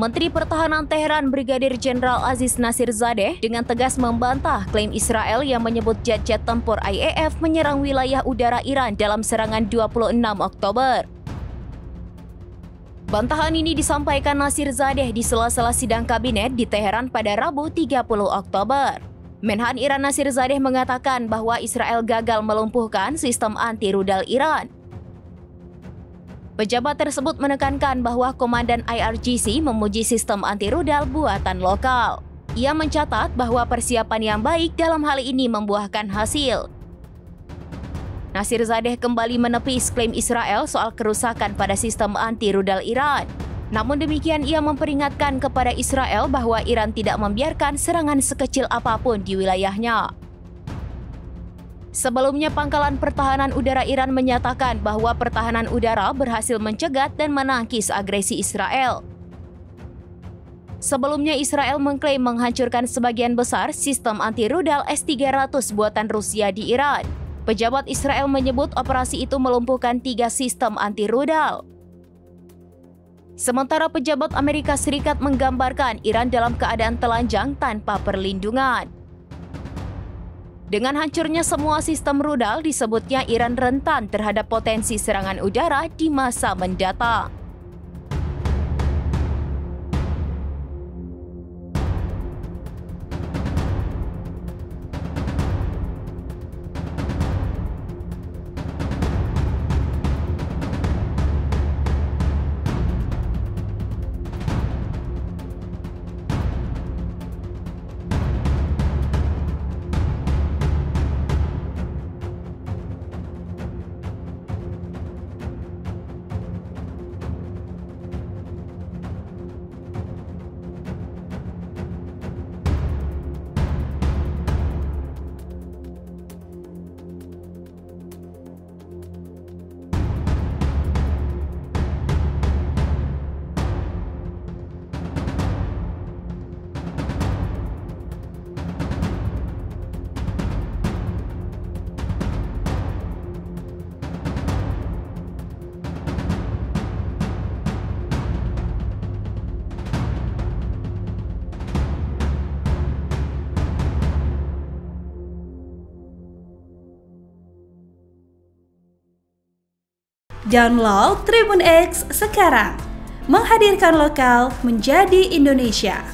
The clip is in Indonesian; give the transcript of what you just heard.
Menteri Pertahanan Teheran Brigadir Jenderal Aziz Nasirzadeh dengan tegas membantah klaim Israel yang menyebut jet-jet tempur IAF menyerang wilayah udara Iran dalam serangan 26 Oktober. Bantahan ini disampaikan Nasirzadeh di sela-sela sidang kabinet di Teheran pada Rabu 30 Oktober. Menhan Iran Nasirzadeh mengatakan bahwa Israel gagal melumpuhkan sistem anti-rudal Iran. Pejabat tersebut menekankan bahwa Komandan IRGC memuji sistem anti-rudal buatan lokal. Ia mencatat bahwa persiapan yang baik dalam hal ini membuahkan hasil. Nasirzadeh kembali menepis klaim Israel soal kerusakan pada sistem anti-rudal Iran. Namun demikian, ia memperingatkan kepada Israel bahwa Iran tidak membiarkan serangan sekecil apapun di wilayahnya. Sebelumnya, Pangkalan Pertahanan Udara Iran menyatakan bahwa pertahanan udara berhasil mencegat dan menangkis agresi Israel. Sebelumnya, Israel mengklaim menghancurkan sebagian besar sistem anti-rudal S-300 buatan Rusia di Iran. Pejabat Israel menyebut operasi itu melumpuhkan 3 sistem anti-rudal. Sementara pejabat Amerika Serikat menggambarkan Iran dalam keadaan telanjang tanpa perlindungan. Dengan hancurnya semua sistem rudal, disebutnya Iran rentan terhadap potensi serangan udara di masa mendatang. Download Tribun X sekarang, menghadirkan lokal menjadi Indonesia.